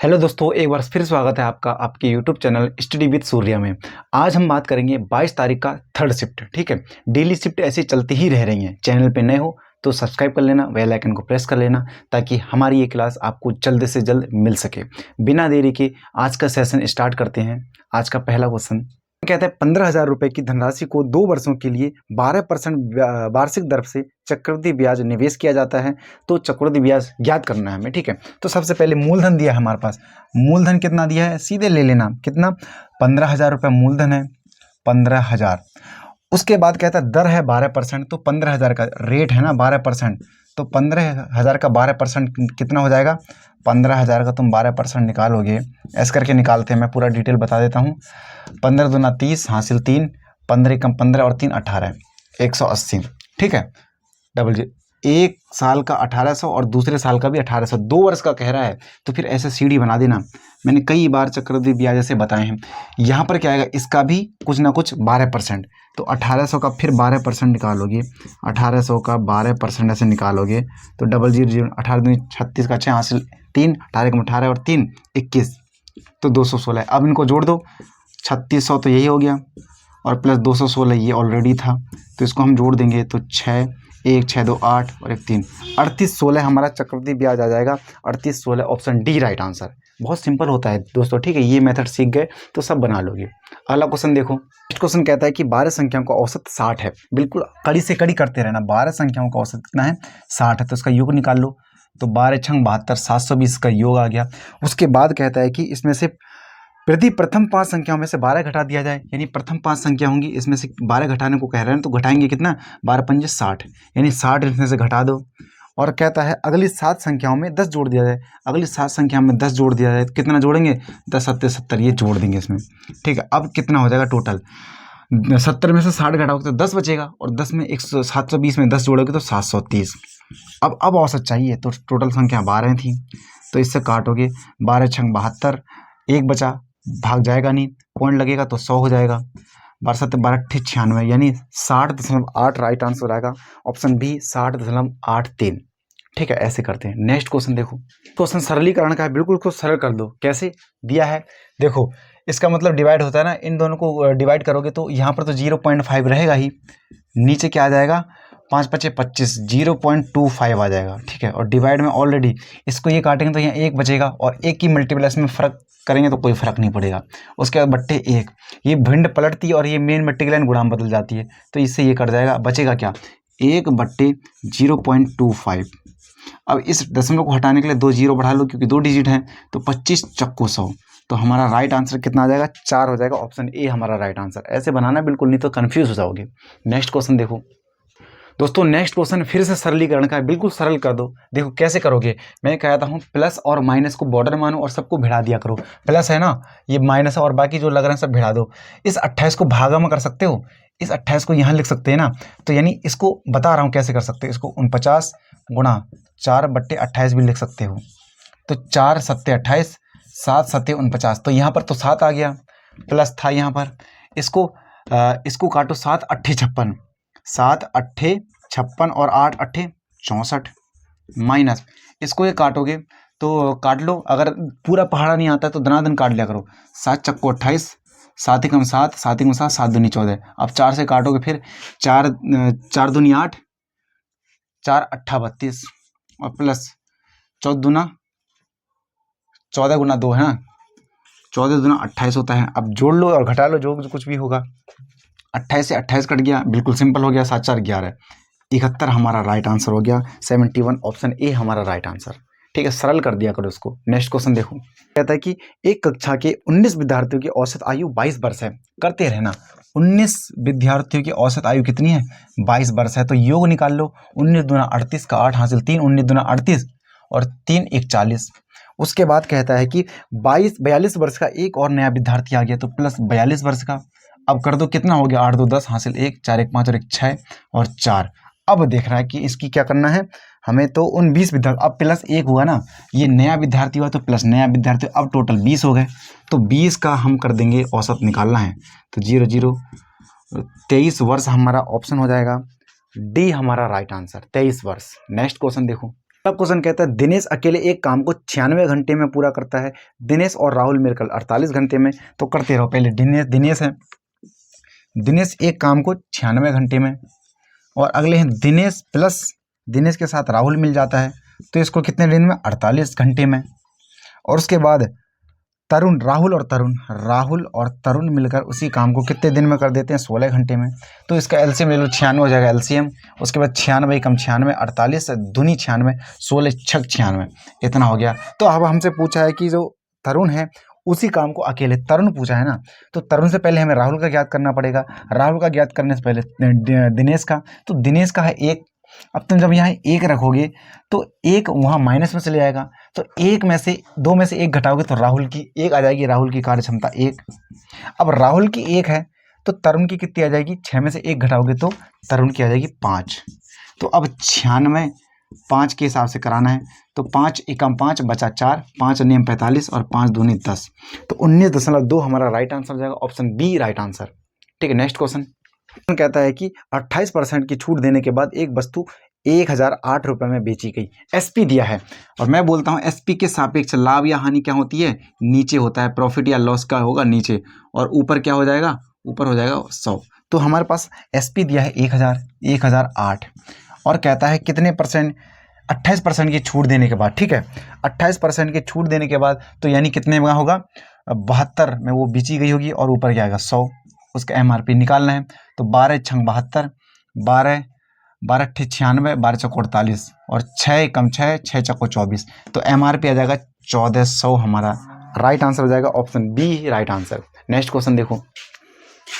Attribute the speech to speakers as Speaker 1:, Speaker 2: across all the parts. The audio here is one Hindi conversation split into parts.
Speaker 1: हेलो दोस्तों, एक बार फिर स्वागत है आपका आपके YouTube channel study with Surya में। आज हम बात करेंगे 22 तारीख का थर्ड शिफ्ट। ठीक है, डेली शिफ्ट ऐसी चलती ही रह रही हैं। चैनल पे नए हो तो सब्सक्राइब कर लेना, बेल आइकन को प्रेस कर लेना ताकि हमारी ये क्लास आपको जल्द से जल्द मिल सके। बिना देरी के आज का सेशन स्टार्ट करते हैं। आज का पहला क्वेश्चन कहता है 15,000 रुपये की धनराशि को 2 वर्षों के लिए 12% वार्षिक दर से चक्रवृद्धि ब्याज निवेश किया जाता है, तो चक्रवृद्धि ब्याज ज्ञात करना है हमें। ठीक है, तो सबसे पहले मूलधन दिया है हमारे पास। मूलधन कितना दिया है सीधे ले लेना, कितना 15,000 रुपये मूलधन है, 15,000। उसके बाद कहता है दर है 12%, तो 15,000 का रेट है ना 12%, तो 15,000 का 12% कितना हो जाएगा। 15,000 का तुम 12% निकालोगे, ऐसे करके निकालते हैं, मैं पूरा डिटेल बता देता हूँ। 15 दूना 30 हासिल 3, 15 कम 15 और 3 18, 180। ठीक है, डबल जी, एक साल का 1800 और दूसरे साल का भी 1800, 2 वर्ष का कह रहा है, तो फिर ऐसे सीढ़ी बना देना। मैंने कई बार चक्रवृद्धि ब्याज ऐसे बताए हैं। यहाँ पर क्या आएगा, इसका भी कुछ ना कुछ 12%, तो 1800 का फिर 12% निकालोगे, 1800 का 12% ऐसे निकालोगे तो डबल जीरो जीरो 18 दूनी 36 का 6 हासिल 3, 18 कम 18 और 3 21, तो 216। अब इनको जोड़ दो, 3600 तो यही हो गया और प्लस 216 ये ऑलरेडी था, तो इसको हम जोड़ देंगे तो 6 1 6 2 8 और 1 3 3816 हमारा चक्रवृद्धि ब्याज आ जाएगा। 3816 ऑप्शन डी राइट आंसर। बहुत सिंपल होता है दोस्तों। ठीक है, ये मेथड सीख गए तो सब बना लोगे। अगला क्वेश्चन देखो। नेक्स्ट क्वेश्चन कहता है कि 12 संख्याओं का औसत 60 है। बिल्कुल कड़ी से कड़ी करते रहना। 12 संख्याओं का औसत कितना है, 60 है, तो इसका योग निकाल लो। तो 12 छंग 72, 720 का योग आ गया। उसके बाद कहता है कि इसमें से यदि प्रथम 5 संख्याओं में से 12 घटा दिया जाए, यानी प्रथम 5 संख्या होंगी, इसमें से 12 घटाने को कह रहे हैं, तो घटाएंगे कितना, 12 पंजे 60, यानी 60 इसमें से घटा दो। और कहता है अगली 7 संख्याओं में 10 जोड़ दिया जाए। अगली 7 संख्याओं में 10 जोड़ दिया जाए तो कितना जोड़ेंगे, 10 7 70, ये जोड़ देंगे इसमें। ठीक है, अब कितना हो जाएगा टोटल, 70 में से 60 घटाओगे तो 10 बचेगा, और 10 में 720 में 10 जोड़ोगे तो 730। अब औसत चाहिए, तो टोटल संख्या 12 थी, तो इससे काटोगे, 12 छंग 72, एक बचा, भाग जाएगा नहीं, पॉइंट लगेगा तो 100 हो जाएगा। 12 7 12 96, यानी 60.8 राइट आंसर आएगा। Option B 60.83। ठीक है, ऐसे करते हैं। नेक्स्ट क्वेश्चन देखो। क्वेश्चन सरलीकरण का है, बिल्कुल उसको सरल कर दो। कैसे दिया है देखो, इसका मतलब डिवाइड होता है ना, इन दोनों को डिवाइड करोगे तो यहाँ पर तो 0.5 रहेगा ही, नीचे क्या आ जाएगा, 5 पचे 25, 0.25 आ जाएगा। ठीक है, और डिवाइड में ऑलरेडी इसको ये काटेंगे तो यहाँ 1 बचेगा, और 1 की मल्टीप्लाइस में फ़र्क करेंगे तो कोई फ़र्क नहीं पड़ेगा। उसके बाद बट्टे 1, ये भिंड पलटती है और ये मेन मल्टीप्लाई लाइन गुणाम बदल जाती है, तो इससे ये कट जाएगा, बचेगा क्या, 1 बट्टे 0.25। अब इस दशमलव को हटाने के लिए 2 जीरो बढ़ा लो, क्योंकि 2 डिजिट हैं, तो 25 चक्को 100, तो हमारा राइट आंसर कितना आ जाएगा, 4 हो जाएगा। ऑप्शन ए हमारा राइट आंसर। ऐसे बनाना बिल्कुल, नहीं तो कंफ्यूज हो जाओगे। नेक्स्ट क्वेश्चन देखो दोस्तों। नेक्स्ट क्वेश्चन फिर से सरलीकरण का है, बिल्कुल सरल कर दो। देखो कैसे करोगे, मैं कहता हूँ प्लस और माइनस को बॉर्डर मानो और सबको भिड़ा दिया करो। प्लस है ना, ये माइनस है और बाकी जो लग रहे हैं सब भिड़ा दो। इस 28 को भागा में कर सकते हो, इस 28 को यहाँ लिख सकते हैं ना, तो यानी इसको बता रहा हूँ कैसे कर सकते हो। इसको 49 गुणा 4 बट्टे 28 भी लिख सकते हो, तो 4 सत्ते 28, 7 सत्ते 49, तो यहाँ पर तो 7 आ गया, प्लस था यहाँ पर। इसको काटो, 7 अट्ठे 56, 7 अट्ठे 56 और 8 अट्ठे 64, माइनस इसको ये काटोगे तो काट लो। अगर पूरा पहाड़ा नहीं आता है तो दनादन काट लिया करो। 7 चक्को 28, 7 एकम 7, 7 एकम 7, 7 दूनी 14। अब 4 से काटोगे फिर 4 दूनी 8, 4 अट्ठा 32 और प्लस 14 दूना 14 गुना 2 है ना, 14 दूना 28 होता है। अब जोड़ लो और घटा लो, जो कुछ भी होगा। 28 से 28 कट गया, बिल्कुल सिंपल हो गया। 7 4 11, 71 हमारा राइट आंसर हो गया। 71 ऑप्शन ए हमारा राइट आंसर। ठीक है, सरल कर दिया करो इसको। नेक्स्ट क्वेश्चन देखो। कहता है कि एक कक्षा के 19 विद्यार्थियों की औसत आयु 22 वर्ष है। करते रहना, 19 विद्यार्थियों की औसत आयु कितनी है, 22 वर्ष है, तो योग निकाल लो। 19 दूना 38 का 8 हासिल 3, 19 दूना 38 और 3 1 40। उसके बाद कहता है कि 42 वर्ष का एक और नया विद्यार्थी आ गया, तो प्लस 42 वर्ष का। अब कर दो, कितना हो गया, 8 2 10 हासिल 1, 4 1 5 और 1 6 और 4। अब देख रहा है कि इसकी क्या करना है हमें, तो उन 20 विद्यार्थी, अब प्लस 1 हुआ ना, ये नया विद्यार्थी हुआ तो प्लस नया विद्यार्थी, अब टोटल 20 हो गए, तो 20 का हम कर देंगे, औसत निकालना है, तो 0 0 23 वर्ष हमारा ऑप्शन हो जाएगा डी हमारा राइट आंसर, 23 वर्ष। नेक्स्ट क्वेश्चन देखो। अब क्वेश्चन कहता है दिनेश अकेले एक काम को 96 घंटे में पूरा करता है, दिनेश और राहुल मिलकर 48 घंटे में। तो करते रहो, पहले दिनेश है, दिनेश एक काम को 96 घंटे में, और अगले हैं दिनेश प्लस दिनेश के साथ राहुल मिल जाता है, तो इसको कितने दिन में, 48 घंटे में। और उसके बाद तरुण, राहुल और तरुण मिलकर उसी काम को कितने दिन में कर देते हैं, 16 घंटे में। तो इसका एलसीएम ले लो, 96 हो जाएगा एलसीएम। उसके बाद 96 कम 96, 48 दूनी 96, 16 छक 96, इतना हो गया। तो अब हमसे पूछा है कि जो तरुण है उसी काम को अकेले, तरुण पूछा है ना, तो तरुण से पहले हमें राहुल का ज्ञात करना पड़ेगा, राहुल का ज्ञात करने से पहले दिनेश का, तो दिनेश का है 1। अब तुम जब यहाँ 1 रखोगे तो 1 वहाँ माइनस में चले जाएगा, तो 1 में से 2 में से 1 घटाओगे तो राहुल की 1 आ जाएगी, राहुल की कार्य क्षमता 1। अब राहुल की 1 है तो तरुण की कितनी आ जाएगी, 6 में से 1 घटाओगे तो तरुण की आ जाएगी 5। तो अब 96 5 के हिसाब से कराना है, तो 5 एकम 5 बचा 4, 5 नियम 45 और 5 दूनी 10, तो 19.2 हमारा राइट आंसर हो जाएगा, ऑप्शन बी राइट आंसर। ठीक है, नेक्स्ट क्वेश्चन कहता है कि 28% की छूट देने के बाद एक वस्तु 1008 रुपये में बेची गई, एसपी दिया है, और मैं बोलता हूँ एसपी के सापेक्ष लाभ या हानि क्या होती है, नीचे होता है, प्रॉफिट या लॉस का होगा नीचे, और ऊपर क्या हो जाएगा, ऊपर हो जाएगा 100। तो हमारे पास एसपी दिया है 1008, और कहता है कितने परसेंट, 28% की छूट देने के बाद। ठीक है, 28% की छूट देने के बाद, तो यानी कितने में होगा, 72 में वो बेची गई होगी, और ऊपर क्या आएगा 100, उसका एमआरपी निकालना है। तो 12 छंग 72, 12 12 अट्ठे 96, 12 चौको 48, और 6 कम 6, 6 चौको 24, तो एमआरपी आ जाएगा 1400, हमारा राइट आंसर हो जाएगा, option B right answer. Next question देखो,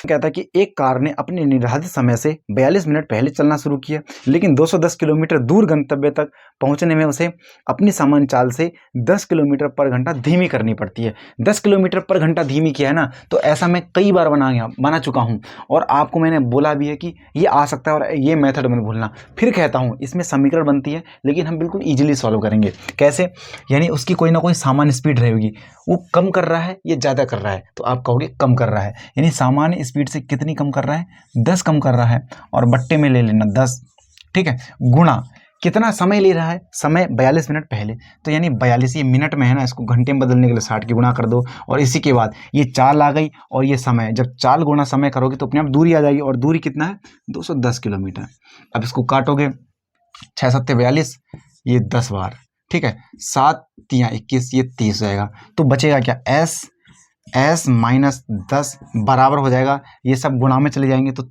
Speaker 1: कहता है कि एक कार ने अपने निर्धारित समय से 42 मिनट पहले चलना शुरू किया, लेकिन 210 किलोमीटर दूर गंतव्य तक पहुंचने में उसे अपनी सामान्य चाल से 10 किलोमीटर पर घंटा धीमी करनी पड़ती है। 10 किलोमीटर पर घंटा धीमी किया है ना, तो ऐसा मैं कई बार बना चुका हूं, और आपको मैंने बोला भी है कि ये आ सकता है, और ये मेथड मैंने भूलना। फिर कहता हूँ इसमें समीकरण बनती है, लेकिन हम बिल्कुल ईजिली सॉल्व करेंगे। कैसे, यानी उसकी कोई ना कोई सामान्य स्पीड रहेगी, वो कम कर रहा है या ज़्यादा कर रहा है, तो आप कहोगे कम कर रहा है, यानी सामान्य स्पीड से कितनी कम कर रहा है, 10 कम कर रहा है, और बट्टे में ले लेना 10। ठीक है, गुणा कितना समय ले रहा है, समय 42 मिनट पहले, तो यानी 42 ये मिनट में है ना, इसको घंटे में बदलने के लिए 60 की गुणा कर दो, और इसी के बाद ये चाल आ गई, और ये समय, जब चाल गुणा समय करोगे तो अपने आप दूरी आ जाएगी, और दूरी कितना है, 210 किलोमीटर। अब इसको काटोगे, 6 7 42, ये 10 बार, ठीक है, 7 3 21, ये 30 जाएगा, तो बचेगा क्या, एस माइनस 10 बराबर हो जाएगा, ये सब गुणा में चले जाएंगे तो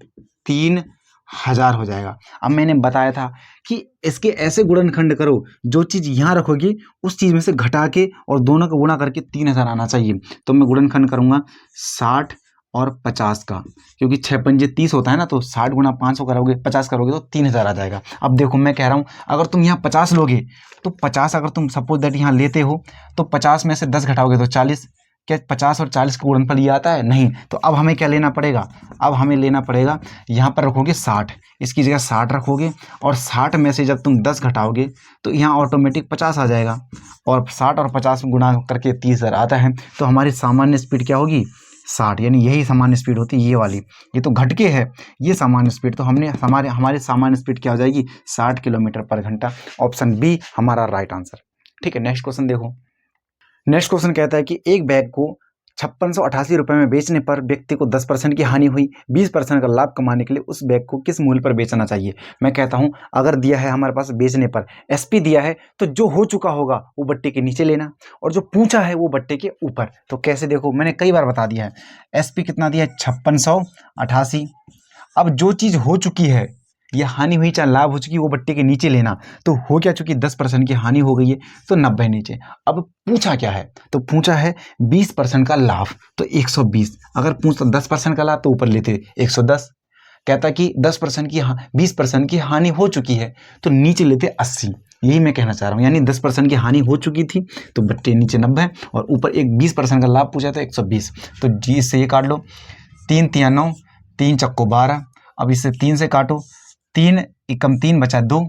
Speaker 1: 3000 हो जाएगा। अब मैंने बताया था कि इसके ऐसे गुणनखंड करो, जो चीज़ यहाँ रखोगी उस चीज़ में से घटा के और दोनों को गुणा करके 3000 आना चाहिए। तो मैं गुणनखंड करूँगा 60 और 50 का, क्योंकि 6 पंजे 30 होता है ना, तो 60 गुणा 500 करोगे, 50 करोगे तो 3000 आ जाएगा। अब देखो मैं कह रहा हूँ, अगर तुम यहाँ 50 लोगे तो 50, अगर तुम सपोज दैट यहाँ लेते हो तो 50 में से 10 घटाओगे तो 40। क्या 50 और 40 का गुणनफल ये आता है? नहीं। तो अब हमें क्या लेना पड़ेगा, अब हमें लेना पड़ेगा, यहाँ पर रखोगे 60, इसकी जगह 60 रखोगे, और 60 में से जब तुम 10 घटाओगे तो यहाँ ऑटोमेटिक 50 आ जाएगा, और 60 और 50 में गुणा करके 30,000 आता है। तो हमारी सामान्य स्पीड क्या होगी, 60, यानी यही सामान्य स्पीड होती है, ये वाली, ये तो घटके है, ये सामान्य स्पीड, तो हमने हमारे सामान्य स्पीड क्या हो जाएगी, 60 किलोमीटर पर घंटा। ऑप्शन बी हमारा राइट आंसर। ठीक है, नेक्स्ट क्वेश्चन देखो। नेक्स्ट क्वेश्चन कहता है कि एक बैग को 5688 रुपये में बेचने पर व्यक्ति को 10% की हानि हुई, 20% का लाभ कमाने के लिए उस बैग को किस मूल्य पर बेचना चाहिए? मैं कहता हूं, अगर दिया है हमारे पास बेचने पर एसपी दिया है, तो जो हो चुका होगा वो बट्टे के नीचे लेना, और जो पूछा है वो बट्टे के ऊपर। तो कैसे, देखो मैंने कई बार बता दिया है, एसपी कितना दिया है, 5688। अब जो चीज़ हो चुकी है, ये हानि हुई चाहे लाभ हो चुकी, वो बट्टे के नीचे लेना। तो हो क्या, चूंकि 10% की हानि हो गई है तो 90 नीचे। अब पूछा क्या है, तो पूछा है 20% का लाभ, तो 120। अगर पूछता 10% का लाभ तो ऊपर लेते 110। कहता कि 10% की 20% की हानि हो चुकी है तो नीचे लेते 80। यही मैं कहना चाह रहा हूँ, यानी 10% की हानि हो चुकी थी तो बट्टे नीचे 90 और ऊपर एक 20% का लाभ पूछा था 120। तो जी इससे ये काट लो, 3 3 9, 3 चक्को 12। अब इससे 3 से काटो, 3 एकम 3 बचा 2,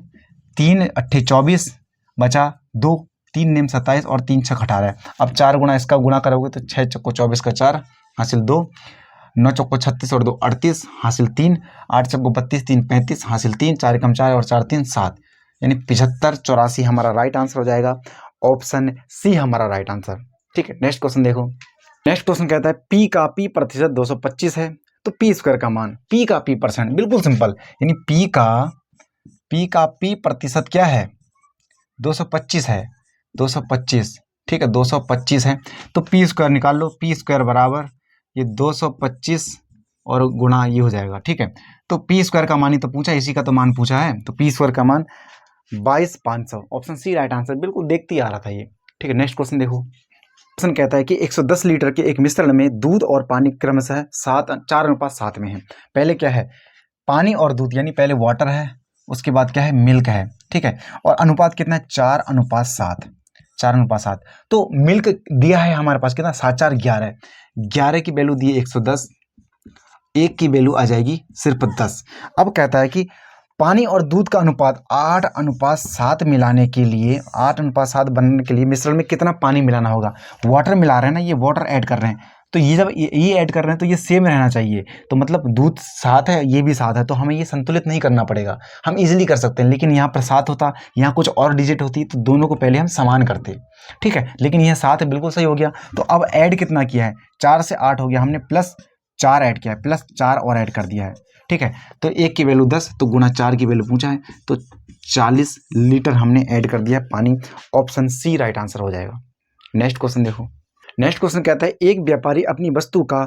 Speaker 1: 3 अट्ठे 24 बचा 2, 3 नेम 27 और 3 छक 18। अब 4 गुणा इसका गुणा करोगे तो 6 चक्को 24 का 4 हासिल 2, 9 चक्को 36 और 2 38 हासिल 3, 8 चक्को 32 3 35 हासिल 3, 4 एकम 4 और 4 3 7। यानी 7584 हमारा राइट आंसर हो जाएगा। ऑप्शन सी हमारा राइट आंसर। ठीक है, नेक्स्ट क्वेश्चन देखो। नेक्स्ट क्वेश्चन कहता है पी का पी प्रतिशत 225 है तो पी स्क्वायर का मान, पी का पी परसेंट, बिल्कुल सिंपल, यानी पी का पी प्रतिशत क्या है, 225 है, 225। ठीक है, 225 है तो पी स्क्वायर निकाल लो, पी स्क्वायर बराबर ये 225 और गुणा ये हो जाएगा। ठीक है, तो पी स्क्वायर का मान ही तो पूछा, इसी का तो मान पूछा है, तो पी स्क्वायर का मान 22,500। ऑप्शन सी राइट आंसर, बिल्कुल देखते ही आ रहा था ये। ठीक है, नेक्स्ट क्वेश्चन देखो। क्वेश्चन कहता है कि 110 लीटर के एक मिश्रण में दूध और पानी क्रमशः 4:7 में है। पहले क्या है, पानी और दूध, यानी पहले वाटर है, उसके बाद क्या है, मिल्क है। ठीक है, और अनुपात कितना है, 4:7, 4:7। तो मिल्क दिया है हमारे पास कितना, 7/4 11 की वैल्यू दी है 110, एक की वैल्यू आ जाएगी सिर्फ 10। अब कहता है कि पानी और दूध का अनुपात 8:7 मिलाने के लिए, 8:7 बनने के लिए मिश्रण में कितना पानी मिलाना होगा। वाटर मिला रहे हैं ना, ये वाटर ऐड कर रहे हैं, तो ये जब ये ऐड कर रहे हैं तो ये सेम रहना चाहिए। तो मतलब दूध 7 है, ये भी 7 है, तो हमें ये संतुलित नहीं करना पड़ेगा, हम इजीली कर सकते हैं। लेकिन यहाँ पर 7 होता, यहाँ कुछ और डिजिट होती तो दोनों को पहले हम समान करते। ठीक है, लेकिन यह 7 है, बिल्कुल सही हो गया। तो अब ऐड कितना किया है, 4 से 8 हो गया, हमने +4 ऐड किया है, +4 और ऐड कर दिया है। ठीक है, तो एक की वैल्यू 10 तो गुना 4 की वैल्यू पूछा है, तो 40 लीटर हमने ऐड कर दिया पानी। ऑप्शन सी राइट आंसर हो जाएगा। नेक्स्ट क्वेश्चन देखो। नेक्स्ट क्वेश्चन कहता है एक व्यापारी अपनी वस्तु का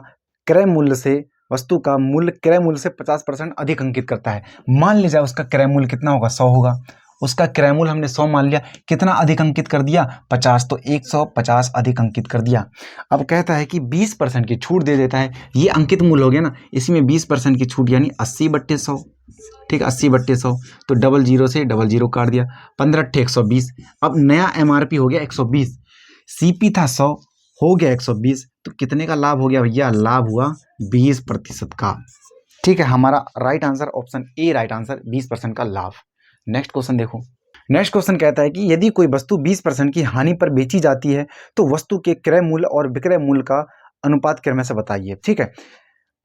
Speaker 1: क्रय मूल्य से 50% अधिक अंकित करता है। मान लीजिए उसका क्रय मूल्य कितना होगा, 100 होगा, उसका क्रय मूल्य हमने 100 मान लिया, कितना अधिक अंकित कर दिया, 50, तो 150 अधिक अंकित कर दिया। अब कहता है कि 20% की छूट दे देता है, ये अंकित मूल्य हो गया ना, इसी में 20% की छूट यानी 80/100। ठीक है, 80/100, तो 00 से 00 काट दिया, 15 120। अब नया MRP हो गया 120, CP था 100, हो गया 120, तो कितने का लाभ हो गया भैया, लाभ हुआ 20% का। ठीक है, हमारा right answer option A right answer, 20% का लाभ। नेक्स्ट क्वेश्चन देखो। नेक्स्ट क्वेश्चन कहता है कि यदि कोई वस्तु 20% की हानि पर बेची जाती है तो वस्तु के क्रय मूल्य और विक्रय मूल्य का अनुपात क्रम से बताइए। ठीक है,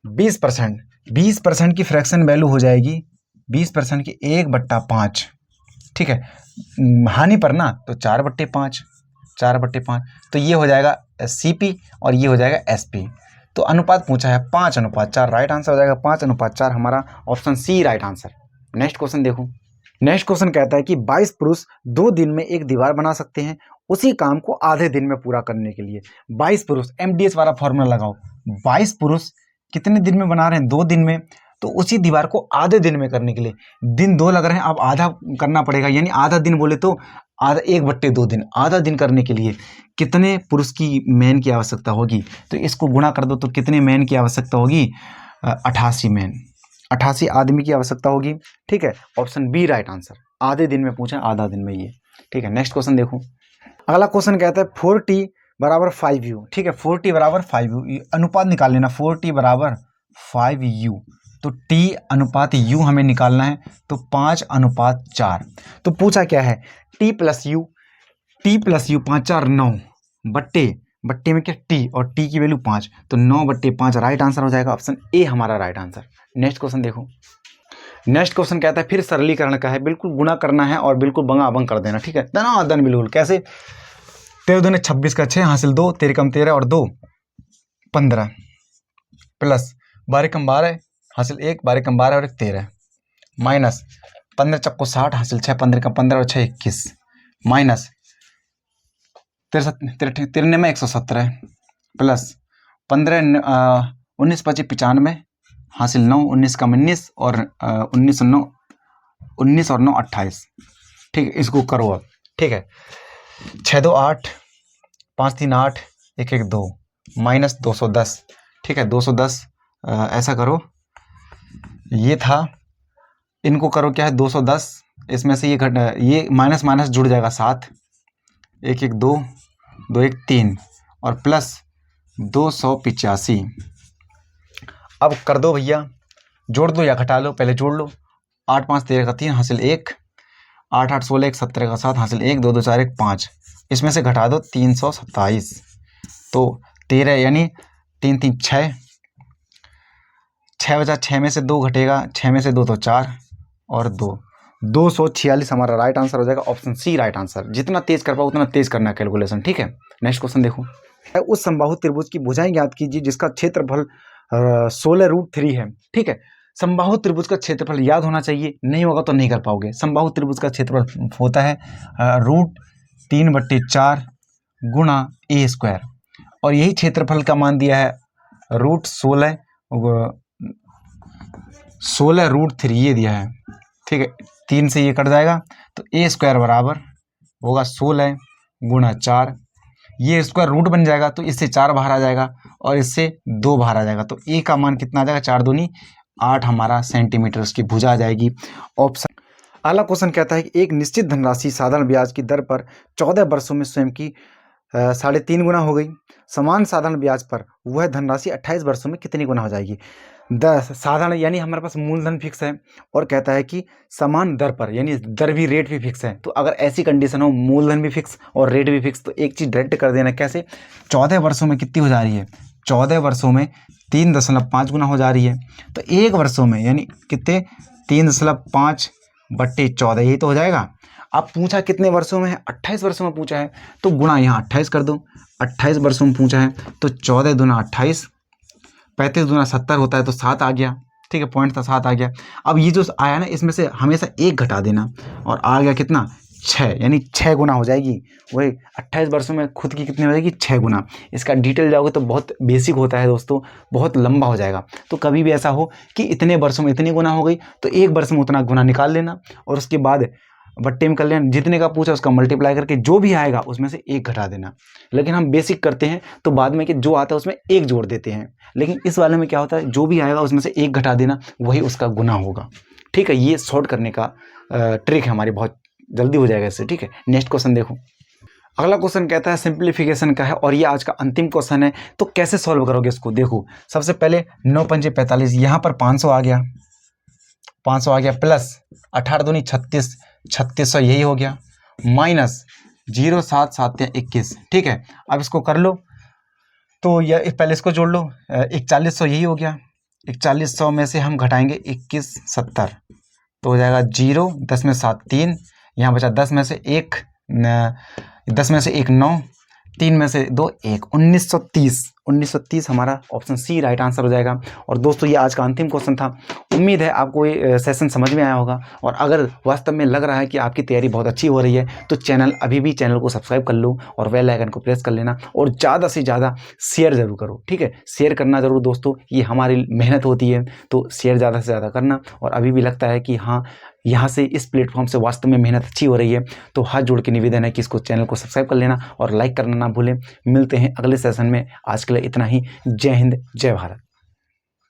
Speaker 1: 20% की फ्रैक्शन वैल्यू हो जाएगी 20% की 1/5। ठीक है, हानि पर ना, तो 4/5, 4/5, तो ये हो जाएगा CP और ये हो जाएगा SP। तो अनुपात पूछा है 5:4, राइट आंसर हो जाएगा 5:4, हमारा option C right answer. Next question देखो। नेक्स्ट क्वेश्चन कहता है कि 22 पुरुष 2 दिन में एक दीवार बना सकते हैं उसी काम को आधे दिन में पूरा करने के लिए। 22 पुरुष, MDS वाला फॉर्मूला लगाओ, 22 पुरुष कितने दिन में बना रहे हैं, 2 दिन में, तो उसी दीवार को आधे दिन में करने के लिए दिन 2 लग रहे हैं, अब आधा करना पड़ेगा, यानी आधा दिन बोले तो आधा 1/2 दिन, आधा दिन करने के लिए कितने पुरुष की मैन की आवश्यकता होगी, तो इसको गुणा कर दो, तो कितने मैन की आवश्यकता होगी, 88 मैन, 88 आदमी की आवश्यकता होगी। ठीक है, ऑप्शन बी राइट आंसर, आधे दिन में पूछा, आधा दिन में ये। ठीक है, नेक्स्ट क्वेश्चन देखो। अगला क्वेश्चन कहता है 4t = 5u। ठीक है, 4t = 5u, अनुपात निकाल लेना, 4t = 5u, तो t अनुपात u हमें निकालना है, तो 5:4। तो पूछा क्या है, t + u, 5 4 9 बट्टे में क्या t, और t की वैल्यू 5, तो 9/5 राइट आंसर हो जाएगा, ऑप्शन ए हमारा राइट आंसर। नेक्स्ट क्वेश्चन देखो। नेक्स्ट क्वेश्चन कहता है फिर सरलीकरण का है, बिल्कुल गुणा करना है और बिल्कुल बंगा अबंग कर देना। ठीक है, दनादन बिल्कुल, कैसे, 13 दूने 26 का 6 हासिल 2, 13 कम 13 और 2 15, प्लस 12 कम 12 हासिल 1, 12 कम 12 और 1 13, माइनस 15 चक्को 60 हासिल 6, 15 कम 15 और 6 21, माइनस 93 में 117, प्लस 15 19 25 95 हासिल 9, 19 कम 19 और 19 और 9 28। ठीक है, इसको करो अब। ठीक है, 6 2 8, 5 3 8, 1 1 2, माइनस 210। ठीक है, 210, ऐसा करो, ये था, इनको करो क्या है, 210, इसमें से ये माइनस माइनस जुड़ जाएगा 7, 1 1 2, 2 1 3 और प्लस 285। अब कर दो भैया, जोड़ दो या घटा लो, पहले जोड़ लो, 8 5 13 का 3 हासिल 1, 8 8 16 1 17 का 7 हासिल 1, 2 2 4 1 5, इसमें से घटा दो 327, तो 13 यानी 3 3 6, 6 बचा, 6 में से 2 घटेगा, 6 में से 2 तो 4 और 2, 246 हमारा राइट आंसर हो जाएगा, ऑप्शन सी राइट आंसर। जितना तेज कर पाओ उतना तेज करना कैलकुलेशन, ठीक है। नेक्स्ट क्वेश्चन देखो, उस समबाहु त्रिभुज की भुजाएं ज्ञात कीजिए जिसका क्षेत्रफल 16√3 है, ठीक है। समबाहु त्रिभुज का क्षेत्रफल याद होना चाहिए, नहीं होगा तो नहीं कर पाओगे। समबाहु त्रिभुज का क्षेत्रफल होता है √3/4 गुणा a², और यही क्षेत्रफल का मान दिया है √16√3 ये दिया है, ठीक है। 3 से ये कट जाएगा तो a² बराबर होगा 16 गुणा 4, ये स्क्वायर रूट बन जाएगा तो इससे 4 बाहर आ जाएगा और इससे 2 बाहर आ जाएगा, तो a का मान कितना आ जाएगा, 4 दूनी 8 हमारा सेंटीमीटर उसकी भुजा आ जाएगी। ऑप्शन अगला क्वेश्चन कहता है कि एक निश्चित धनराशि साधारण ब्याज की दर पर 14 वर्षों में स्वयं की 3.5 गुना हो गई। समान साधारण ब्याज पर वह धनराशि 28 वर्षों में कितनी गुना हो जाएगी। साधारण यानी हमारे पास मूलधन फिक्स है और कहता है कि समान दर पर, यानी दर भी रेट भी फिक्स है। तो अगर ऐसी कंडीशन हो, मूलधन भी फिक्स और रेट भी फिक्स, तो एक चीज़ डायरेक्ट कर देना। कैसे, 14 वर्षों में कितनी हो जा रही है, 14 वर्षों में 3.5 गुना हो जा रही है। तो एक वर्षों में यानी कितने, 3.5/14, यही तो हो जाएगा। अब पूछा कितने वर्षों में है, 28 वर्षों में पूछा है, तो गुणा यहाँ 28 कर दो। 28 वर्षों में पूछा है तो 14 दूना 28, 35 दूना 70 होता है तो 7 आ गया, ठीक है, पॉइंट था 7 आ गया। अब ये जो आया ना, इसमें से हमेशा 1 घटा देना और आ गया कितना, 6, यानी 6 गुना हो जाएगी। वही 28 वर्षों में खुद की कितनी हो जाएगी, 6 गुना। इसका डिटेल जाओगे तो बहुत बेसिक होता है दोस्तों, बहुत लंबा हो जाएगा। तो कभी भी ऐसा हो कि इतने वर्षों में इतनी गुना हो गई तो एक वर्ष में उतना गुना निकाल लेना और उसके बाद बट्टे में कर लेना, जितने का पूछा उसका मल्टीप्लाई करके जो भी आएगा उसमें से 1 घटा देना। लेकिन हम बेसिक करते हैं तो बाद में कि जो आता है उसमें 1 जोड़ देते हैं, लेकिन इस वाले में क्या होता है, जो भी आएगा उसमें से 1 घटा देना, वही उसका गुना होगा, ठीक है। ये शॉर्ट करने का ट्रिक है हमारी, बहुत जल्दी हो जाएगा इससे, ठीक है। नेक्स्ट क्वेश्चन देखो, अगला क्वेश्चन कहता है सिंप्लीफिकेशन का है और ये आज का अंतिम क्वेश्चन है। तो कैसे सॉल्व करोगे इसको, देखो सबसे पहले 9 पंजे 45, यहाँ पर 500 आ गया, 500 आ गया, प्लस 18 दूनी 36, 3600 यही हो गया, माइनस 0 7 7 21, ठीक है। अब इसको कर लो तो यह पहले इसको जोड़ लो, 4100 यही हो गया। 4100 में से हम घटाएंगे 21 70 तो हो जाएगा 0, 10 में 7 3, यहाँ बचा 10 में से 1 9, 3 में से 2 1, 1930 हमारा ऑप्शन सी राइट आंसर हो जाएगा। और दोस्तों ये आज का अंतिम क्वेश्चन था। उम्मीद है आपको ये सेशन समझ में आया होगा, और अगर वास्तव में लग रहा है कि आपकी तैयारी बहुत अच्छी हो रही है तो अभी भी चैनल को सब्सक्राइब कर लो और बेल आइकन को प्रेस कर लेना, और ज़्यादा से ज़्यादा शेयर ज़रूर करो, ठीक है। शेयर करना ज़रूर दोस्तों, ये हमारी मेहनत होती है, तो शेयर ज़्यादा से ज़्यादा करना। और अभी भी लगता है कि हाँ, यहाँ से इस प्लेटफॉर्म से वास्तव में मेहनत अच्छी हो रही है, तो हाथ जोड़ के निवेदन है कि इसको चैनल को सब्सक्राइब कर लेना और लाइक करना ना भूलें। मिलते हैं अगले सेशन में, आज के लिए इतना ही। जय हिंद, जय भारत।